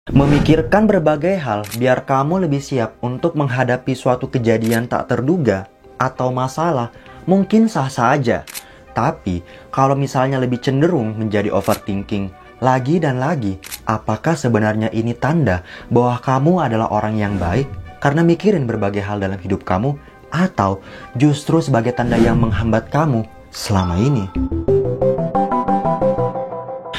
Memikirkan berbagai hal biar kamu lebih siap untuk menghadapi suatu kejadian tak terduga atau masalah mungkin sah-sah aja. Tapi kalau misalnya lebih cenderung menjadi overthinking lagi dan lagi, apakah sebenarnya ini tanda bahwa kamu adalah orang yang baik karena mikirin berbagai hal dalam hidup kamu, atau justru sebagai tanda yang menghambat kamu selama ini?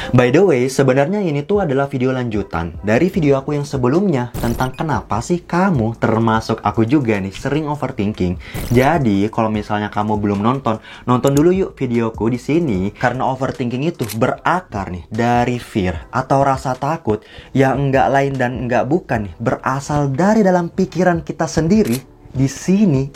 By the way, sebenarnya ini tuh adalah video lanjutan dari video aku yang sebelumnya tentang kenapa sih kamu, termasuk aku juga nih, sering overthinking. Jadi, kalau misalnya kamu belum nonton dulu yuk videoku di sini, karena overthinking itu berakar nih dari fear atau rasa takut yang enggak lain dan enggak bukan nih, berasal dari dalam pikiran kita sendiri. Di sini,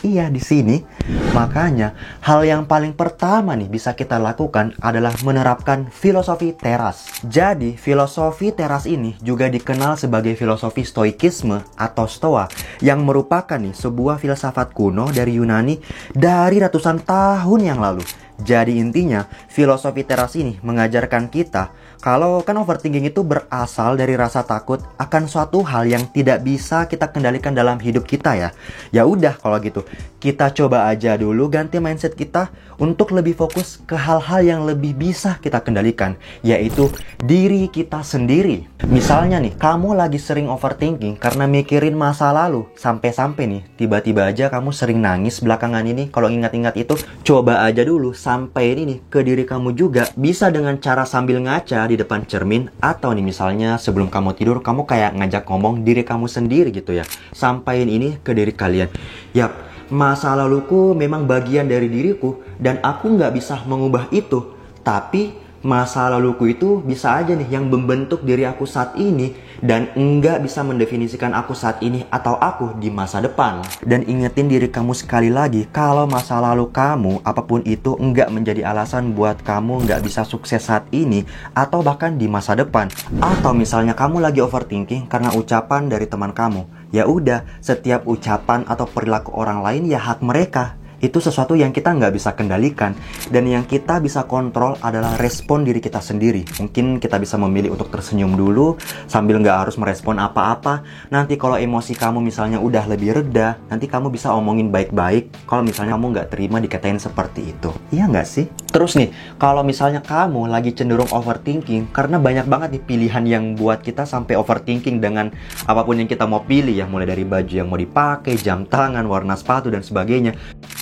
makanya hal yang paling pertama nih bisa kita lakukan adalah menerapkan filosofi teras. Jadi, filosofi teras ini juga dikenal sebagai filosofi stoikisme atau stoa, yang merupakan nih sebuah filsafat kuno dari Yunani dari ratusan tahun yang lalu. Jadi intinya, filosofi teras ini mengajarkan kita kalau kan overthinking itu berasal dari rasa takut akan suatu hal yang tidak bisa kita kendalikan dalam hidup kita ya. Ya udah kalau gitu, kita coba aja dulu ganti mindset kita untuk lebih fokus ke hal-hal yang lebih bisa kita kendalikan, yaitu diri kita sendiri. Misalnya nih, kamu lagi sering overthinking karena mikirin masa lalu, sampai-sampai nih tiba-tiba aja kamu sering nangis belakangan ini. Kalau ingat-ingat itu, coba aja dulu sampai ini nih ke diri kamu juga. Bisa dengan cara sambil ngaca di depan cermin, atau nih misalnya sebelum kamu tidur kamu kayak ngajak ngomong diri kamu sendiri gitu ya. Sampaiin ini ke diri kalian. Yap, masa laluku memang bagian dari diriku dan aku nggak bisa mengubah itu. Tapi masa laluku itu bisa aja nih yang membentuk diri aku saat ini dan nggak bisa mendefinisikan aku saat ini atau aku di masa depan. Dan ingetin diri kamu sekali lagi kalau masa lalu kamu apapun itu nggak menjadi alasan buat kamu nggak bisa sukses saat ini atau bahkan di masa depan. Atau misalnya kamu lagi overthinking karena ucapan dari teman kamu. Ya udah, setiap ucapan atau perilaku orang lain ya hak mereka. Itu sesuatu yang kita nggak bisa kendalikan. Dan yang kita bisa kontrol adalah respon diri kita sendiri. Mungkin kita bisa memilih untuk tersenyum dulu sambil nggak harus merespon apa-apa. Nanti kalau emosi kamu misalnya udah lebih reda, nanti kamu bisa omongin baik-baik kalau misalnya kamu nggak terima dikatain seperti itu. Iya nggak sih? Terus nih, kalau misalnya kamu lagi cenderung overthinking karena banyak banget nih pilihan yang buat kita sampai overthinking dengan apapun yang kita mau pilih ya, mulai dari baju yang mau dipakai, jam tangan, warna sepatu dan sebagainya.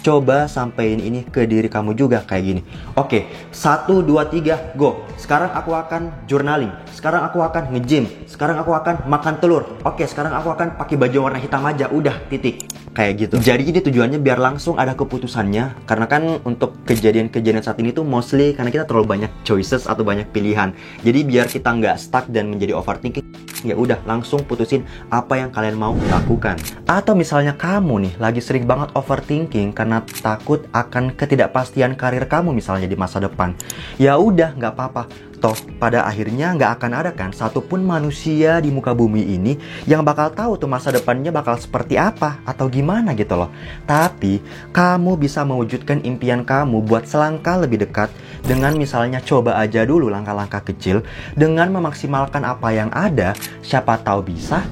Coba sampein ini ke diri kamu juga kayak gini. Oke, 1, 2, 3, go. Sekarang aku akan journaling. Sekarang aku akan nge-gym. Sekarang aku akan makan telur. Oke, sekarang aku akan pakai baju warna hitam aja. Udah, titik. Kayak gitu. Jadi ini tujuannya biar langsung ada keputusannya. Karena kan untuk kejadian-kejadian saat ini tuh mostly karena kita terlalu banyak choices atau banyak pilihan. Jadi biar kita nggak stuck dan menjadi overthinking, ya udah langsung putusin apa yang kalian mau lakukan. Atau misalnya kamu nih lagi sering banget overthinking karena takut akan ketidakpastian karir kamu misalnya di masa depan. Ya udah, nggak apa-apa. Toh pada akhirnya nggak akan ada kan satupun manusia di muka bumi ini yang bakal tahu tuh masa depannya bakal seperti apa atau gimana gitu loh. Tapi kamu bisa mewujudkan impian kamu buat selangkah lebih dekat dengan misalnya coba aja dulu langkah-langkah kecil dengan memaksimalkan apa yang ada. Siapa tahu bisa,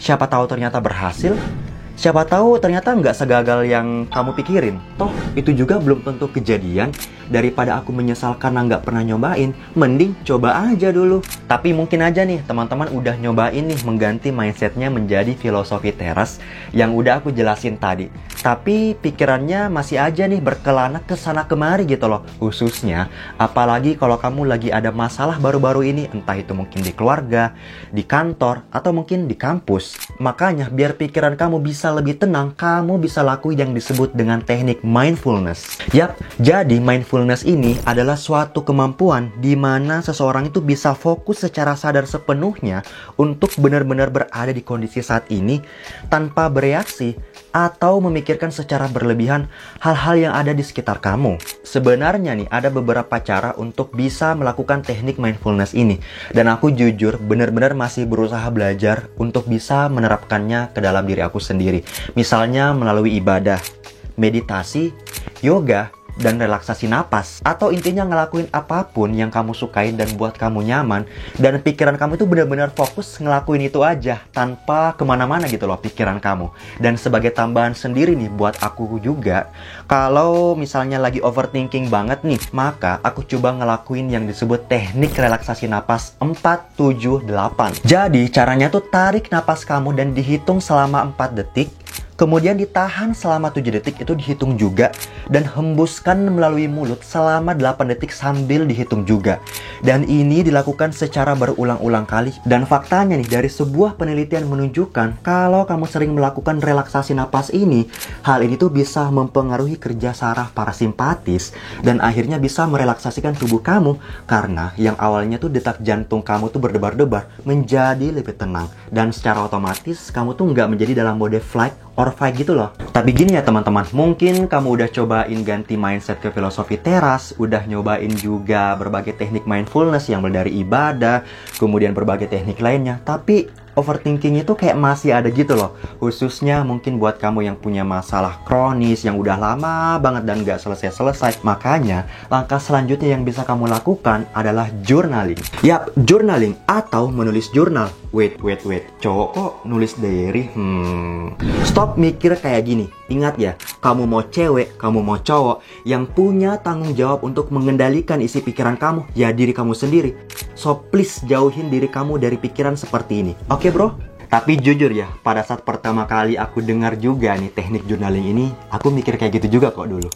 siapa tahu ternyata berhasil, siapa tahu ternyata nggak segagal yang kamu pikirin. Toh itu juga belum tentu kejadian. Daripada aku menyesal karena nggak pernah nyobain, mending coba aja dulu. Tapi mungkin aja nih teman-teman udah nyobain nih mengganti mindsetnya menjadi filosofi teras yang udah aku jelasin tadi. Tapi pikirannya masih aja nih berkelana ke sana kemari gitu loh. Khususnya apalagi kalau kamu lagi ada masalah baru-baru ini, entah itu mungkin di keluarga, di kantor, atau mungkin di kampus. Makanya biar pikiran kamu bisa lebih tenang, kamu bisa lakuin yang disebut dengan teknik mindfulness. Yap, jadi mindfulness ini adalah suatu kemampuan di mana seseorang itu bisa fokus secara sadar sepenuhnya untuk benar-benar berada di kondisi saat ini tanpa bereaksi atau memikirkan secara berlebihan hal-hal yang ada di sekitar kamu. Sebenarnya nih ada beberapa cara untuk bisa melakukan teknik mindfulness ini, dan aku jujur benar-benar masih berusaha belajar untuk bisa menerapkannya ke dalam diri aku sendiri. Misalnya melalui ibadah, meditasi, yoga, dan relaksasi napas. Atau intinya ngelakuin apapun yang kamu sukain dan buat kamu nyaman. Dan pikiran kamu itu benar-benar fokus ngelakuin itu aja, tanpa kemana-mana gitu loh pikiran kamu. Dan sebagai tambahan sendiri nih buat aku juga, kalau misalnya lagi overthinking banget nih, maka aku coba ngelakuin yang disebut teknik relaksasi napas 4-7-8. Jadi caranya tuh tarik napas kamu dan dihitung selama 4 detik. Kemudian ditahan selama 7 detik, itu dihitung juga. Dan hembuskan melalui mulut selama 8 detik sambil dihitung juga. Dan ini dilakukan secara berulang-ulang kali. Dan faktanya nih, dari sebuah penelitian menunjukkan kalau kamu sering melakukan relaksasi napas ini, hal ini tuh bisa mempengaruhi kerja saraf parasimpatis. Dan akhirnya bisa merelaksasikan tubuh kamu. Karena yang awalnya tuh detak jantung kamu tuh berdebar-debar menjadi lebih tenang. Dan secara otomatis kamu tuh nggak menjadi dalam mode flight or fight gitu loh. Tapi gini ya teman-teman, mungkin kamu udah cobain ganti mindset ke filosofi teras, udah nyobain juga berbagai teknik mindfulness yang dari ibadah, kemudian berbagai teknik lainnya, tapi overthinking itu kayak masih ada gitu loh. Khususnya mungkin buat kamu yang punya masalah kronis yang udah lama banget dan gak selesai-selesai. Makanya langkah selanjutnya yang bisa kamu lakukan adalah journaling. Yap, journaling atau menulis jurnal. Wait, cowok kok nulis diary? Stop mikir kayak gini. Ingat ya, kamu mau cewek, kamu mau cowok, yang punya tanggung jawab untuk mengendalikan isi pikiran kamu, ya diri kamu sendiri. So please jauhin diri kamu dari pikiran seperti ini. Oke bro? Tapi jujur ya, pada saat pertama kali aku dengar juga nih teknik journaling ini, aku mikir kayak gitu juga kok dulu.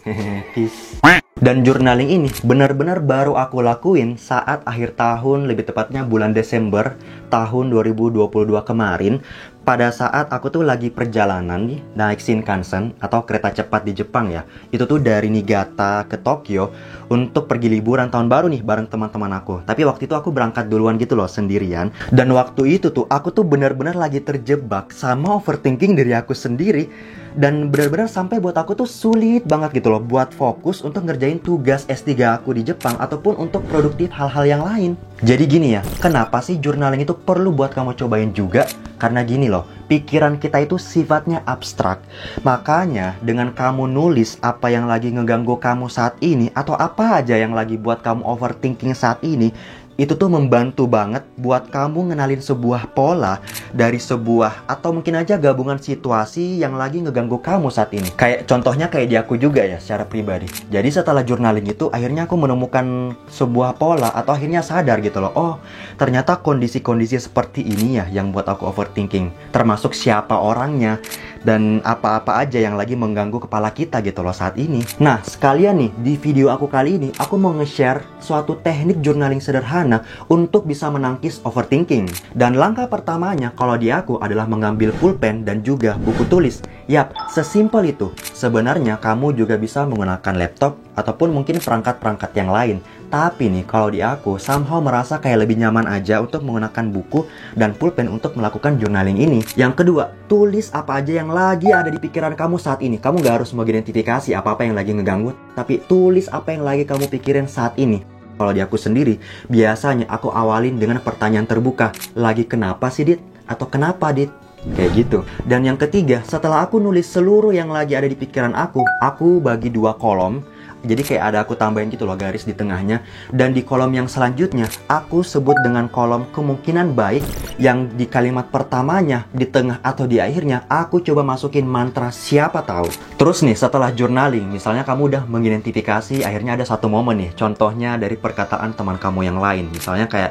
Peace. Dan journaling ini benar-benar baru aku lakuin saat akhir tahun, lebih tepatnya bulan Desember tahun 2022 kemarin. Pada saat aku tuh lagi perjalanan nih, naik Shinkansen atau kereta cepat di Jepang ya. Itu tuh dari Niigata ke Tokyo untuk pergi liburan tahun baru nih bareng teman-teman aku. Tapi waktu itu aku berangkat duluan gitu loh, sendirian. Dan waktu itu tuh aku tuh benar-benar lagi terjebak sama overthinking diri aku sendiri. Dan benar-benar sampai buat aku tuh sulit banget gitu loh buat fokus untuk ngerjain tugas S3 aku di Jepang ataupun untuk produktif hal-hal yang lain. Jadi gini ya, kenapa sih journaling itu perlu buat kamu cobain juga? Karena gini loh, pikiran kita itu sifatnya abstrak. Makanya dengan kamu nulis apa yang lagi ngeganggu kamu saat ini, atau apa aja yang lagi buat kamu overthinking saat ini, itu tuh membantu banget buat kamu ngenalin sebuah pola dari sebuah atau mungkin aja gabungan situasi yang lagi ngeganggu kamu saat ini. Kayak contohnya kayak di aku juga ya secara pribadi. Jadi setelah journaling itu akhirnya aku menemukan sebuah pola atau akhirnya sadar gitu loh. Oh, ternyata kondisi-kondisi seperti ini ya yang buat aku overthinking. Termasuk siapa orangnya dan apa-apa aja yang lagi mengganggu kepala kita gitu loh saat ini. Nah, sekalian nih di video aku kali ini aku mau nge-share suatu teknik journaling sederhana untuk bisa menangkis overthinking. Dan langkah pertamanya kalau di aku adalah mengambil pulpen dan juga buku tulis. Yap, sesimpel itu. Sebenarnya kamu juga bisa menggunakan laptop ataupun mungkin perangkat-perangkat yang lain. Tapi nih kalau di aku somehow merasa kayak lebih nyaman aja untuk menggunakan buku dan pulpen untuk melakukan journaling ini. Yang kedua, tulis apa aja yang lagi ada di pikiran kamu saat ini. Kamu gak harus mengidentifikasi apa-apa yang lagi ngeganggu, tapi tulis apa yang lagi kamu pikirin saat ini. Kalau di aku sendiri, biasanya aku awalin dengan pertanyaan terbuka. Lagi kenapa sih, Dit? Atau kenapa, Dit? Kayak gitu. Dan yang ketiga, setelah aku nulis seluruh yang lagi ada di pikiran aku bagi 2 kolom. Jadi kayak ada aku tambahin gitu loh garis di tengahnya. Dan di kolom yang selanjutnya aku sebut dengan kolom kemungkinan baik. Yang di kalimat pertamanya, di tengah atau di akhirnya aku coba masukin mantra siapa tahu. Terus nih setelah journaling, misalnya kamu udah mengidentifikasi, akhirnya ada satu momen nih. Contohnya dari perkataan teman kamu yang lain. Misalnya kayak,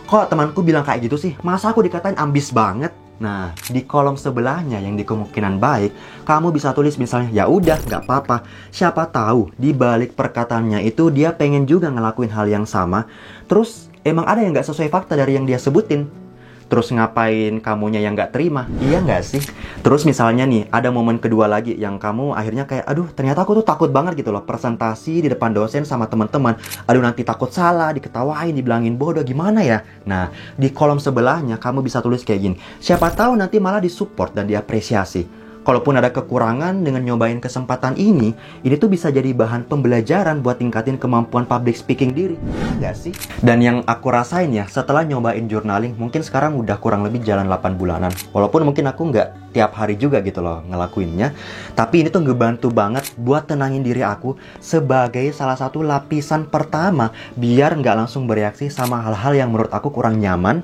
kok temanku bilang kayak gitu sih? Masa aku dikatain ambis banget? Nah, di kolom sebelahnya yang di kemungkinan baik, kamu bisa tulis misalnya, ya udah, nggak apa-apa. Siapa tahu di balik perkataannya itu dia pengen juga ngelakuin hal yang sama. Terus emang ada yang nggak sesuai fakta dari yang dia sebutin. Terus ngapain kamunya yang nggak terima? Iya nggak sih? Terus misalnya nih, ada momen kedua lagi yang kamu akhirnya kayak, aduh ternyata aku tuh takut banget gitu loh presentasi di depan dosen sama teman-teman. Aduh nanti takut salah, diketawain, dibilangin bodoh, gimana ya? Nah, di kolom sebelahnya kamu bisa tulis kayak gini. Siapa tahu nanti malah disupport dan diapresiasi. kalaupun ada kekurangan dengan nyobain kesempatan ini tuh bisa jadi bahan pembelajaran buat tingkatin kemampuan public speaking diri, enggak sih? Dan yang aku rasain ya, setelah nyobain journaling, mungkin sekarang udah kurang lebih jalan 8 bulanan. Walaupun mungkin aku nggak tiap hari juga gitu loh ngelakuinnya, tapi ini tuh ngebantu banget buat tenangin diri aku sebagai salah satu lapisan pertama biar nggak langsung bereaksi sama hal-hal yang menurut aku kurang nyaman,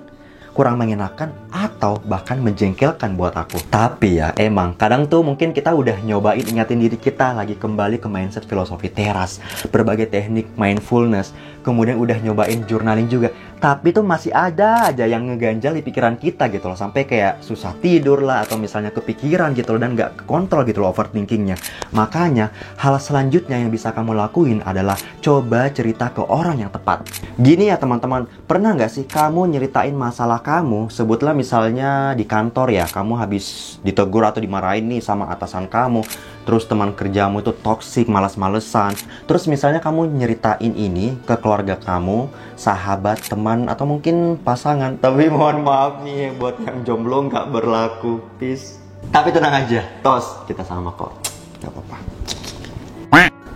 kurang mengenakan, atau bahkan menjengkelkan buat aku. Tapi ya emang kadang tuh mungkin kita udah nyobain ingatin diri kita lagi kembali ke mindset filosofi teras, berbagai teknik mindfulness, kemudian udah nyobain journaling juga, tapi tuh masih ada aja yang ngeganjal di pikiran kita gitu loh, sampai kayak susah tidur lah, atau misalnya kepikiran gitu loh, dan nggak kontrol gitu loh overthinkingnya. Makanya hal selanjutnya yang bisa kamu lakuin adalah coba cerita ke orang yang tepat. Gini ya teman-teman, pernah nggak sih kamu nyeritain masalah kamu, sebutlah misalnya di kantor ya, kamu habis ditegur atau dimarahin nih sama atasan kamu, terus teman kerjamu itu toksik, malas-malesan, terus misalnya kamu nyeritain ini ke keluarga kamu, sahabat, teman, atau mungkin pasangan. Tapi mohon maaf nih buat yang jomblo nggak berlaku, peace. Tapi tenang aja, tos, kita sama kok, nggak apa-apa.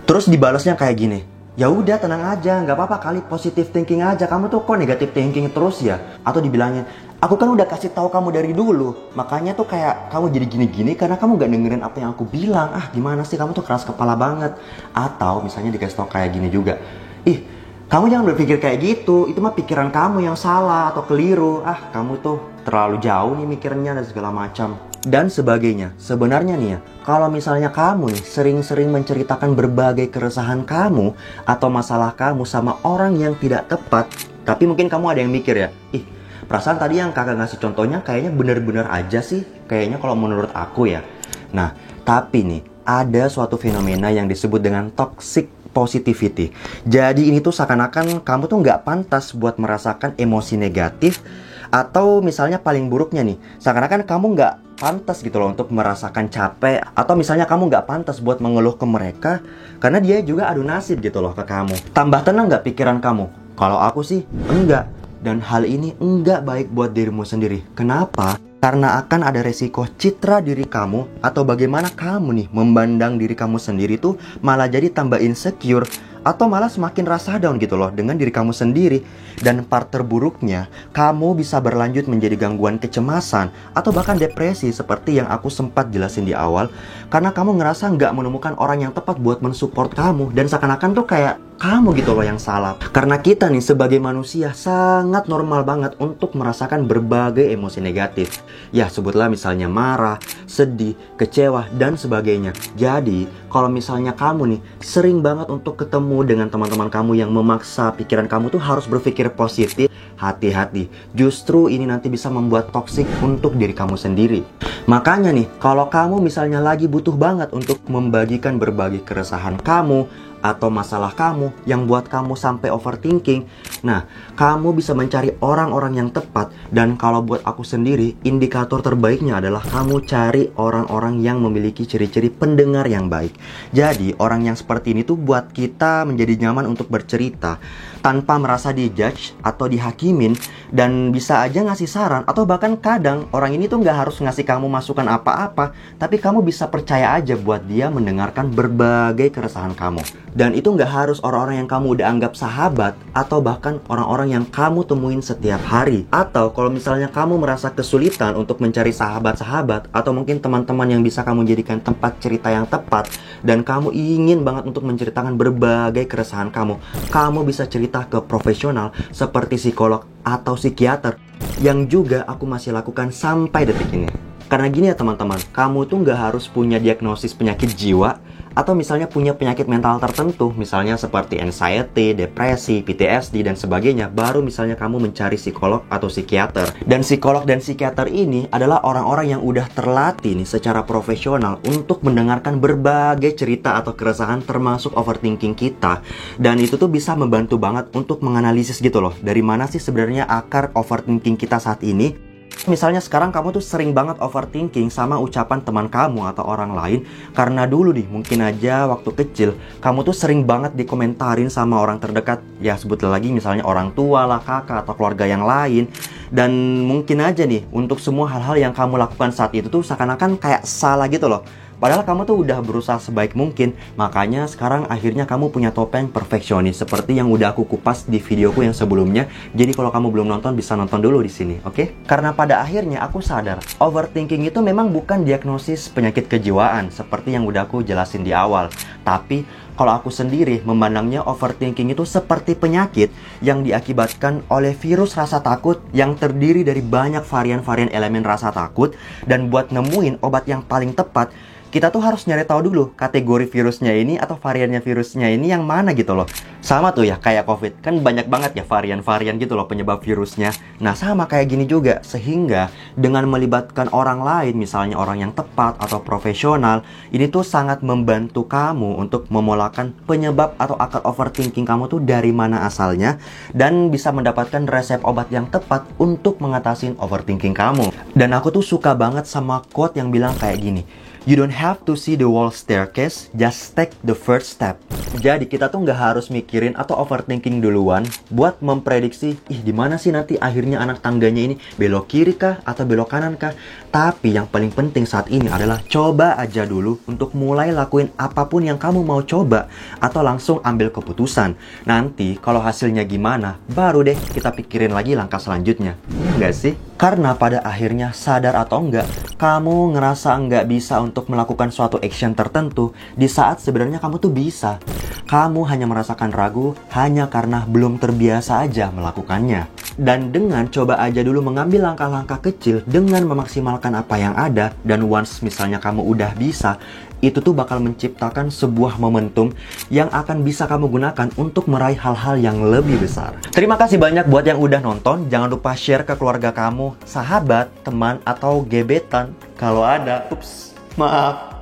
Terus dibalasnya kayak gini, ya udah tenang aja, nggak apa-apa kali, positive thinking aja, kamu tuh kok negative thinking terus ya? Atau dibilangin, aku kan udah kasih tahu kamu dari dulu, makanya tuh kayak kamu jadi gini-gini karena kamu gak dengerin apa yang aku bilang. Ah gimana sih, kamu tuh keras kepala banget. Atau misalnya dikasih tahu kayak gini juga, ih kamu jangan berpikir kayak gitu, itu mah pikiran kamu yang salah atau keliru. Ah kamu tuh terlalu jauh nih mikirnya dan segala macam, dan sebagainya. Sebenarnya nih ya, kalau misalnya kamu nih sering-sering menceritakan berbagai keresahan kamu atau masalah kamu sama orang yang tidak tepat, tapi mungkin kamu ada yang mikir ya, ih perasaan tadi yang kakak ngasih contohnya kayaknya bener-bener aja sih, kayaknya kalau menurut aku ya. Nah, tapi nih ada suatu fenomena yang disebut dengan toxic positivity. Jadi ini tuh seakan-akan kamu tuh nggak pantas buat merasakan emosi negatif, atau misalnya paling buruknya nih, seakan-akan kamu nggak pantas gitu loh untuk merasakan capek, atau misalnya kamu nggak pantas buat mengeluh ke mereka karena dia juga adu nasib gitu loh ke kamu. Tambah tenang nggak pikiran kamu? Kalau aku sih enggak. Dan hal ini enggak baik buat dirimu sendiri. Kenapa? Karena akan ada resiko citra diri kamu atau bagaimana kamu nih memandang diri kamu sendiri tuh malah jadi tambah insecure, atau malah semakin rasa down gitu loh dengan diri kamu sendiri. Dan part terburuknya, kamu bisa berlanjut menjadi gangguan kecemasan atau bahkan depresi seperti yang aku sempat jelasin di awal, karena kamu ngerasa nggak menemukan orang yang tepat buat mensupport kamu, dan seakan-akan tuh kayak kamu gitu loh yang salah. Karena kita nih sebagai manusia sangat normal banget untuk merasakan berbagai emosi negatif. Ya sebutlah misalnya marah, sedih, kecewa, dan sebagainya. Jadi kalau misalnya kamu nih sering banget untuk ketemu dengan teman-teman kamu yang memaksa pikiran kamu tuh harus berpikir positif, hati-hati. Justru ini nanti bisa membuat toksik untuk diri kamu sendiri. Makanya nih, kalau kamu misalnya lagi butuh banget untuk membagikan berbagai keresahan kamu atau masalah kamu yang buat kamu sampai overthinking, nah, kamu bisa mencari orang-orang yang tepat. Dan kalau buat aku sendiri, indikator terbaiknya adalah kamu cari orang-orang yang memiliki ciri-ciri pendengar yang baik. Jadi, orang yang seperti ini tuh buat kita menjadi nyaman untuk bercerita tanpa merasa dijudge atau dihakimin, dan bisa aja ngasih saran, atau bahkan kadang orang ini tuh nggak harus ngasih kamu masukan apa-apa, tapi kamu bisa percaya aja buat dia mendengarkan berbagai keresahan kamu. Dan itu nggak harus orang-orang yang kamu udah anggap sahabat, atau bahkan orang-orang yang kamu temuin setiap hari. Atau kalau misalnya kamu merasa kesulitan untuk mencari sahabat-sahabat, atau mungkin teman-teman yang bisa kamu jadikan tempat cerita yang tepat, dan kamu ingin banget untuk menceritakan berbagai keresahan kamu bisa cerita ke profesional seperti psikolog atau psikiater, yang juga aku masih lakukan sampai detik ini. Karena gini ya teman-teman, kamu tuh nggak harus punya diagnosis penyakit jiwa, atau misalnya punya penyakit mental tertentu, misalnya seperti anxiety, depresi, PTSD, dan sebagainya, baru misalnya kamu mencari psikolog atau psikiater. Dan psikolog dan psikiater ini adalah orang-orang yang udah terlatih nih secara profesional untuk mendengarkan berbagai cerita atau keresahan termasuk overthinking kita. Dan itu tuh bisa membantu banget untuk menganalisis gitu loh, dari mana sih sebenarnya akar overthinking kita saat ini. Misalnya sekarang kamu tuh sering banget overthinking sama ucapan teman kamu atau orang lain, karena dulu nih mungkin aja waktu kecil kamu tuh sering banget dikomentarin sama orang terdekat, ya sebutlah lagi misalnya orang tua lah, kakak, atau keluarga yang lain. Dan mungkin aja nih, untuk semua hal-hal yang kamu lakukan saat itu tuh seakan-akan kayak salah gitu loh. Padahal kamu tuh udah berusaha sebaik mungkin. Makanya sekarang akhirnya kamu punya topeng perfeksionis seperti yang udah aku kupas di videoku yang sebelumnya. Jadi kalau kamu belum nonton bisa nonton dulu di sini, oke? Karena pada akhirnya aku sadar, overthinking itu memang bukan diagnosis penyakit kejiwaan seperti yang udah aku jelasin di awal. Tapi kalau aku sendiri memandangnya overthinking itu seperti penyakit yang diakibatkan oleh virus rasa takut yang terdiri dari banyak varian-varian elemen rasa takut. Dan buat nemuin obat yang paling tepat, kita tuh harus nyari tahu dulu kategori virusnya ini atau variannya virusnya ini yang mana gitu loh. Sama tuh ya kayak COVID, kan banyak banget ya varian-varian gitu loh penyebab virusnya. Nah sama kayak gini juga, sehingga dengan melibatkan orang lain, misalnya orang yang tepat atau profesional, ini tuh sangat membantu kamu untuk memolakan penyebab atau akar overthinking kamu tuh dari mana asalnya, dan bisa mendapatkan resep obat yang tepat untuk mengatasi overthinking kamu. Dan aku tuh suka banget sama quote yang bilang kayak gini, "You don't have to see the wall staircase, just take the first step." Jadi kita tuh nggak harus mikirin atau overthinking duluan buat memprediksi, di mana sih nanti akhirnya anak tangganya ini, belok kiri kah atau belok kanan kah? Tapi yang paling penting saat ini adalah coba aja dulu untuk mulai lakuin apapun yang kamu mau coba atau langsung ambil keputusan. Nanti kalau hasilnya gimana, baru deh kita pikirin lagi langkah selanjutnya. Nggak sih? Karena pada akhirnya sadar atau enggak, kamu ngerasa nggak bisa untuk melakukan suatu action tertentu di saat sebenarnya kamu tuh bisa. Kamu hanya merasakan ragu hanya karena belum terbiasa aja melakukannya. Dan dengan coba aja dulu mengambil langkah-langkah kecil dengan memaksimalkan apa yang ada, dan once misalnya kamu udah bisa, itu tuh bakal menciptakan sebuah momentum yang akan bisa kamu gunakan untuk meraih hal-hal yang lebih besar. Terima kasih banyak buat yang udah nonton. Jangan lupa share ke keluarga kamu, sahabat, teman, atau gebetan kalau ada. Ups, maaf.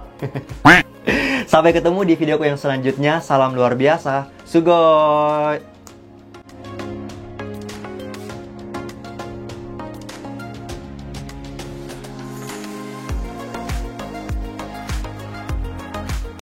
Sampai ketemu di videoku yang selanjutnya. Salam luar biasa. Sugoi.